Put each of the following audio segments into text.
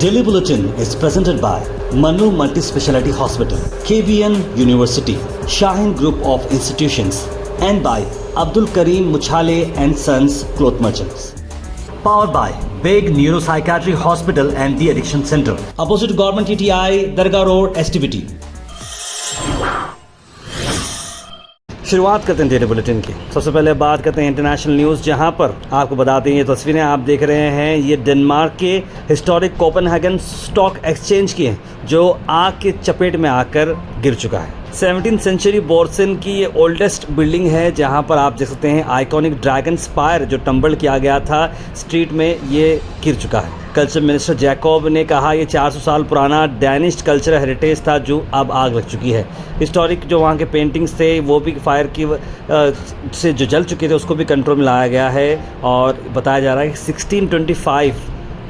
Daily Bulletin is presented by Manu Multi-Speciality Hospital, KBN University, Shaheen Group of Institutions, and by Abdul Karim Muchale and Sons Cloth Merchants. Powered by Big Neuropsychiatry Hospital and The Addiction Center, opposite Government TTI, Dargah Road, STBT. शुरुआत करते हैं daily bulletin की। सबसे पहले बात करते हैं international news, जहां पर आपको बताते हैं ये तस्वीरें आप देख रहे हैं, ये डेनमार्क के हिस्टोरिक कोपेनहेगन स्टॉक एक्सचेंज की हैं, जो आग के चपेट में आकर गिर चुका है। 17वीं सेंचुरी बोर्सन की ये ओल्डेस्ट बिल्डिंग है, जहां पर आप देख सकते हैं आइकॉनिक ड्रैगन स्पायर जो टंबल किया गया था स्ट्रीट में, ये गिर चुका है। कल्चर मिनिस्टर जैकब ने कहा ये 400 साल पुराना डैनिश कल्चरल हेरिटेज था जो अब आग लग चुकी है। हिस्टोरिक जो वहाँ के पेंटिंग्स थे वो भी फायर की से जो जल चुके थे उसको भी कंट्रोल में लाया गया है, और बताया जा रहा है कि 1625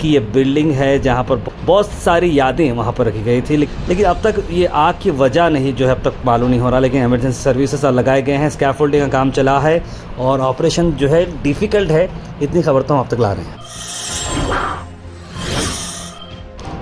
की ये बिल्डिंग है जहाँ पर बहुत सारी यादें वहाँ पर रखी गई थी, लेकिन अब तक ये आग की वजह नहीं जो है अब तक मालूम नहीं हो रहा। लेकिन एमरजेंसी सर्विसेज लगाए गए हैं, स्कैफोल्डिंग का काम चला है और ऑपरेशन जो है डिफ़िकल्ट है, इतनी खबर तो हम अब तक ला रहे हैं।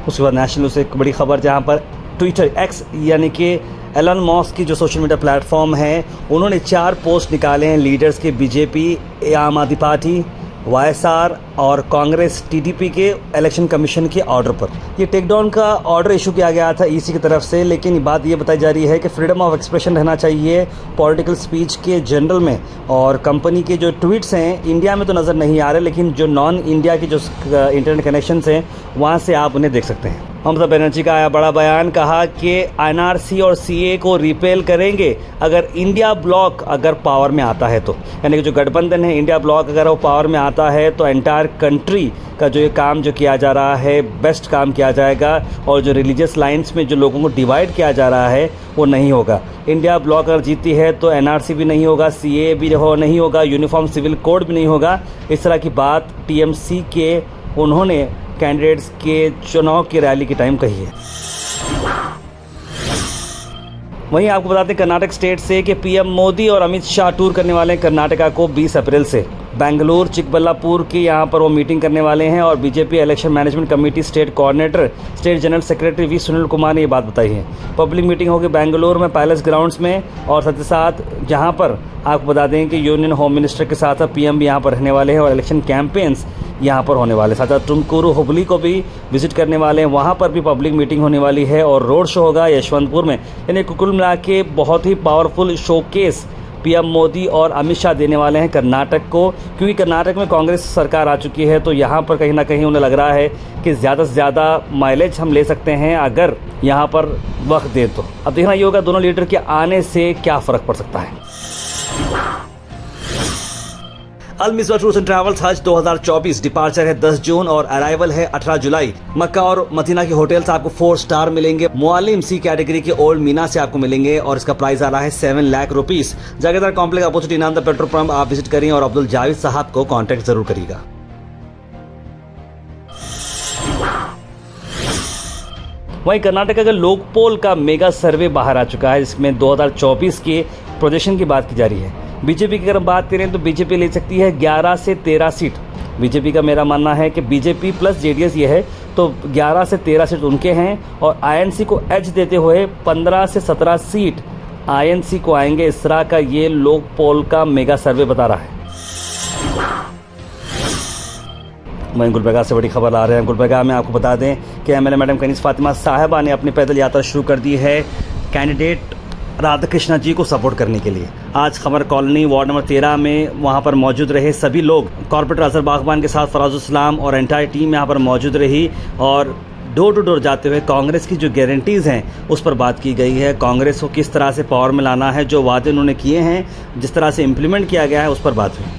उसके बाद नेशनल न्यूज़ से एक बड़ी खबर, जहाँ पर ट्विटर एक्स यानी कि एलन मस्क की जो सोशल मीडिया प्लेटफॉर्म है, उन्होंने 4 पोस्ट निकाले हैं लीडर्स के, बीजेपी, आम आदमी पार्टी, वाईएसआर और कांग्रेस टीडीपी के इलेक्शन कमीशन के ऑर्डर पर। ये टेकडाउन का ऑर्डर इशू किया गया था ईसी की तरफ से, लेकिन बात ये बताई जा रही है कि फ्रीडम ऑफ एक्सप्रेशन रहना चाहिए पॉलिटिकल स्पीच के जनरल में, और कंपनी के जो ट्वीट्स हैं इंडिया में तो नज़र नहीं आ रहे, लेकिन जो नॉन इंडिया के जो इंटरनेट कनेक्शंस हैं वहाँ से आप उन्हें देख सकते हैं। ममता बनर्जी का आया बड़ा बयान, कहा कि एनआरसी और सीए को रिपेल करेंगे अगर इंडिया ब्लॉक अगर पावर में आता है तो, यानी कि जो गठबंधन है इंडिया ब्लॉक अगर वो पावर में आता है तो एंटायर कंट्री का जो ये काम जो किया जा रहा है बेस्ट काम किया जाएगा, और जो रिलीजियस लाइंस में जो लोगों को डिवाइड किया जा रहा है वो नहीं होगा। इंडिया ब्लॉक अगर जीती है तो एनआरसी भी नहीं होगा, सीए भी नहीं होगा, यूनिफॉर्म सिविल कोड भी नहीं होगा। इस तरह की बात टीएमसी के उन्होंने कैंडिडेट्स के चुनाव की रैली के टाइम कही है। वहीं आपको बताते हैं कर्नाटक स्टेट से कि पीएम मोदी और अमित शाह टूर करने वाले हैं कर्नाटका को 20 अप्रैल से। बेंगलुरु चिकबल्लापुर की यहाँ पर वो मीटिंग करने वाले हैं, और BJP election management committee state coordinator state general secretary V Sunil Kumar ने ये बात बताई है। पब्लिक मीटिंग होगी बेंगलुरु में पैलेस ग्राउंड्स में, और साथ ही साथ जहाँ पर आपको बता दें कि यूनियन होम मिनिस्टर के साथ पीएम भी यहाँ पर रहने वाले हैं, और इलेक्शन कैंपेन्स यहाँ पर होने वाले। साथ साथ तुमकुरू हुबली को भी विजिट करने वाले हैं, वहाँ पर भी पब्लिक मीटिंग होने वाली है, और रोड शो होगा यशवंतपुर में। यानी कुल मिला के बहुत ही पावरफुल शोकेस पीएम मोदी और अमित शाह देने वाले हैं कर्नाटक को, क्योंकि कर्नाटक में कांग्रेस सरकार आ चुकी है, तो यहाँ पर कहीं ना कहीं उन्हें लग रहा है कि ज़्यादा से ज़्यादा माइलेज हम ले सकते हैं अगर यहाँ पर वक्त दे तो। अब देखना ये होगा दोनों लीडर के आने से क्या फ़र्क पड़ सकता है। अल मिसबा टूर्स एंड ट्रैवल्स हज 2024 डिपार्चर है 10 जून और अराइवल है 18 जुलाई। मक्का और मदीना के होटल्स आपको 4 स्टार मिलेंगे, मुअल्लिम सी कैटेगरी के ओल्ड मीना से आपको मिलेंगे, और इसका प्राइस आ रहा है 7 lakh rupees. Jagirdar complex opposite Inamdar petrol pump आप विजिट करिए और अब्दुल जावेद साहब को कॉन्टेक्ट जरूर करिएगा। वहीं कर्नाटक का लोकपोल का मेगा सर्वे बाहर आ चुका है, जिसमें 2024 के प्रोजेक्शन की बात की जा रही है। बीजेपी की अगर हम बात करें तो बीजेपी ले सकती है 11 से 13 सीट। बीजेपी का मेरा मानना है कि बीजेपी प्लस जेडीएस ये है तो 11 से 13 सीट उनके हैं, और आईएनसी को एज देते हुए 15 से 17 सीट आईएनसी को आएंगे। इस तरह का ये लोक पोल का मेगा सर्वे बता रहा है। वहीं गुलबर्गा से बड़ी खबर आ रहे हैं। गुलबर्गा में आपको बता दें कि एमएलए मैडम कनीज़ फातिमा साहिबा ने अपनी पैदल यात्रा शुरू कर दी है कैंडिडेट राधा कृष्णा जी को सपोर्ट करने के लिए। आज खबर कॉलोनी वार्ड नंबर 13 में वहां पर मौजूद रहे सभी लोग, कॉर्पोरेटर अजहर बागबान के साथ फराजुल इस्लाम और एंटायर टीम यहाँ पर मौजूद रही, और डोर टू डोर जाते हुए कांग्रेस की जो गारंटीज़ हैं उस पर बात की गई है। कांग्रेस को किस तरह से पावर में लाना है, जो वादे उन्होंने किए हैं जिस तरह से इम्प्लीमेंट किया गया है उस पर बात हुई।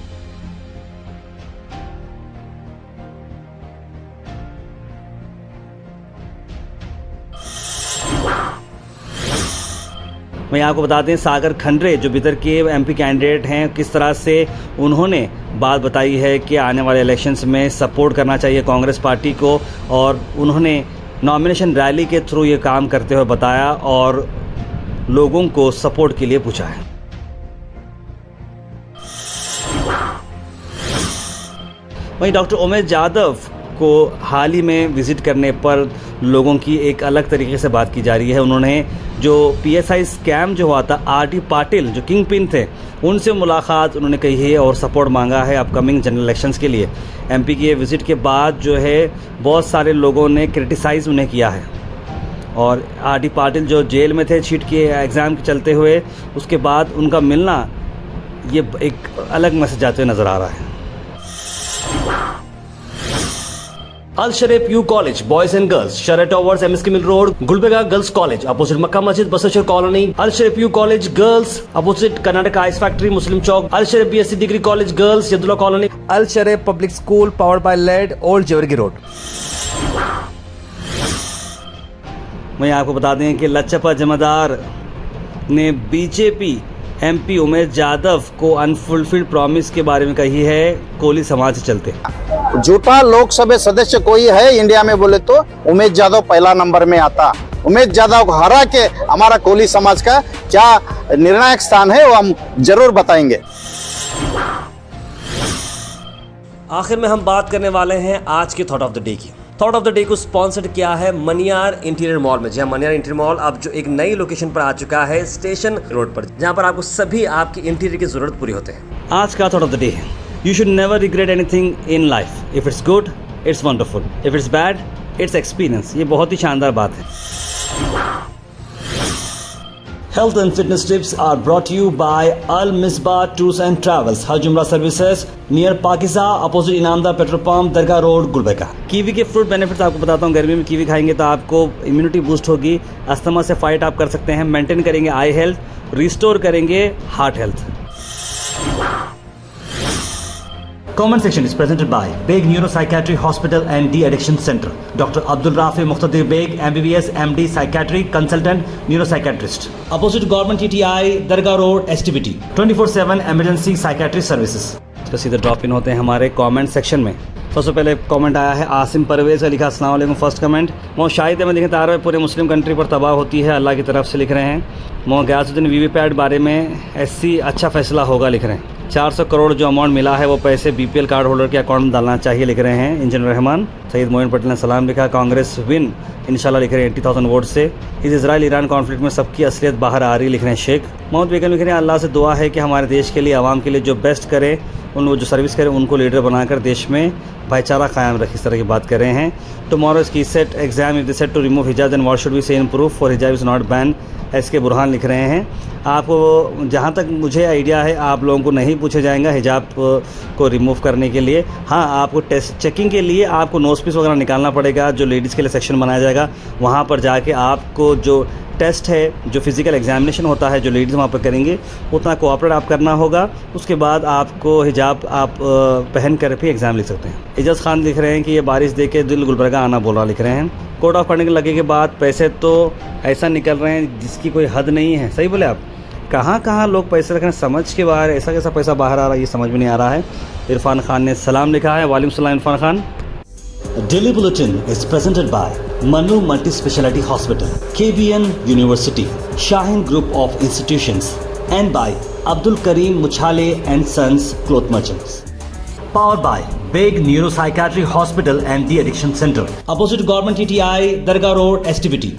मैं आपको बता दें सागर खंडरे जो बिदर के एमपी कैंडिडेट हैं, किस तरह से उन्होंने बात बताई है कि आने वाले इलेक्शंस में सपोर्ट करना चाहिए कांग्रेस पार्टी को, और उन्होंने नॉमिनेशन रैली के थ्रू ये काम करते हुए बताया और लोगों को सपोर्ट के लिए पूछा है। वहीं डॉक्टर उमेश यादव को हाल ही में विज़िट करने पर लोगों की एक अलग तरीके से बात की जा रही है। उन्होंने जो PSI स्कैम जो हुआ था, RD पाटिल जो किंग पिन थे, उनसे मुलाकात उन्होंने कही है और सपोर्ट मांगा है अपकमिंग जनरल इलेक्शंस के लिए। MP की ये विज़िट के बाद जो है बहुत सारे लोगों ने क्रिटिसाइज़ उन्हें किया है और RD पाटिल जो जेल में थे चीट के एग्ज़ाम के चलते हुए, उसके बाद उनका मिलना ये एक अलग मैसेज आते हुए नज़र आ रहा है। Al Sharif U college boys and girls, Shara towers, MSK mill road, Gulbarga girls college opposite Makka Masjid, Basaveshwar colony. Al Sharif U college girls opposite Karnataka ice factory, Muslim Chowk. Al Sharif BSc degree college girls, Yadulla colony. Al Sharif public school powered by led, old Jewargi road. मैं आपको बता दें कि लच्छपा जमादार ने BJP MP Umesh Yadav को unfulfilled promise के बारे में कही है कोली समाज से चलते। झूठा लोकसभा सदस्य कोई है इंडिया में बोले तो उमेश यादव पहला नंबर में आता। उमेश यादव को हरा के हमारा कोली समाज का क्या निर्णायक स्थान है वो हम जरूर बताएंगे। आखिर में हम बात करने वाले हैं आज के थॉट ऑफ द डे की। थॉट ऑफ द डे को स्पॉन्सर्ड किया है मनियार इंटीरियर मॉल में। जी हाँ, मनियार इंटीरियर मॉल अब जो एक नई लोकेशन पर आ चुका है स्टेशन रोड पर, जहाँ पर आपको सभी आपकी इंटीरियर की जरूरत पूरी होते हैं। आज का थॉट ऑफ द डे है, you should never regret anything in life. If it's good it's wonderful, if it's bad it's experience. ये बहुत ही शानदार बात है। Health and fitness tips are brought to you by Al Misbah Tours and Travels, Hajj Umrah Services, near Pakiza, opposite Inamdar petrol pump, Dargah road, Gulbarga. Kiwi के fruit benefits आपको बताता हूँ। गर्मी में कीवी खाएंगे तो आपको इम्यूनिटी बूस्ट होगी, अस्थमा से फाइट आप कर सकते हैं, मेंटेन करेंगे आई हेल्थ, रिस्टोर करेंगे heart health. Comment section is presented by Beg Neuropsychiatry Hospital and De-Addiction Center. Dr. Abdul Rafi Muqtadir Beg, MBBS, MD, Psychiatry, Consultant, Neuropsychiatrist. Opposite Government TTI, Dargah Road, STBT. 24/7 Emergency Psychiatry Services. तो सीधे drop in होते हैं हमारे comment section में। सबसे पहले comment आया है आसिम परवेज़ का, लिखा अस्सलाम वालेकुम। फर्स्ट कमेंट, मो शाहिद अहमद लिखे तार पूरे मुस्लिम कंट्री पर तबाह होती है, अल्लाह की तरफ से लिख रहे हैं। मो गयासुद्दीन VVPAT बारे में SC अच्छा फैसला होगा लिख रहे हैं। 400 करोड़ जो अमाउंट मिला है वो पैसे BPL कार्ड होल्डर के अकाउंट में डालना चाहिए लिख रहे हैं इंजीनियर रहमान। सईद मोइन पटेल ने सलाम लिखा, कांग्रेस विन इंशाल्लाह लिख रहे हैं 80,000 वोट से। इस इजराइल ईरान कॉन्फ्लिक्ट में सबकी असलियत बाहर आ रही लिख रहे हैं शेख। मोहम्मद बेगम लिख रहे हैं, अल्लाह से दुआ है कि हमारे देश के लिए, आवाम के लिए जो बेस्ट करे, उन जो सर्विस करे उनको लीडर बनाकर देश में भाईचारा कायम रखे, इस तरह की बात कर रहे हैं। टुमारो इसकी SET exam if they set to remove hijab then what should we say in proof for hijab is not ban, SK Burhan लिख रहे हैं। आपको जहाँ तक मुझे आइडिया है आप लोगों को नहीं पूछा जाएगा हिजाब को रिमूव करने के लिए। हाँ, आपको टेस्ट चेकिंग के लिए आपको नोज पीस वगैरह निकालना पड़ेगा, जो लेडीज़ के लिए सेक्शन बनाया जाएगा वहाँ पर जाके आपको जो टेस्ट है, जो फिज़िकल एग्जामिनेशन होता है, जो लेडीज़ वहाँ पर करेंगे उतना कोऑपरेट आप करना होगा। उसके बाद आपको हिजाब आप पहन कर भी एग्ज़ाम लिख सकते हैं। एजाज खान लिख रहे हैं कि ये बारिश देख के दिल गुलबर्गा आना बोल रहा लिख रहे हैं। कोर्ट ऑफ पढ़ने के लगे के बाद पैसे तो ऐसा निकल रहे हैं जिसकी कोई हद नहीं है। सही बोले आप, कहाँ कहाँ लोग पैसे रख रहे हैं समझ के बाहर, ऐसा कैसा पैसा बाहर आ रहा है ये समझ में नहीं आ रहा है। इरफान खान ने सलाम लिखा है, वालेकुम सलाम Irfan Khan. Daily Bulletin is presented by Manu Multi-Speciality Hospital, KBN University, Shaheen Group of Institutions, and by Abdul Karim Muchale and Sons Cloth Merchants. Powered by Beg Neuropsychiatry Hospital and The Addiction Center, opposite Government TTI, Dargah Road, STBT.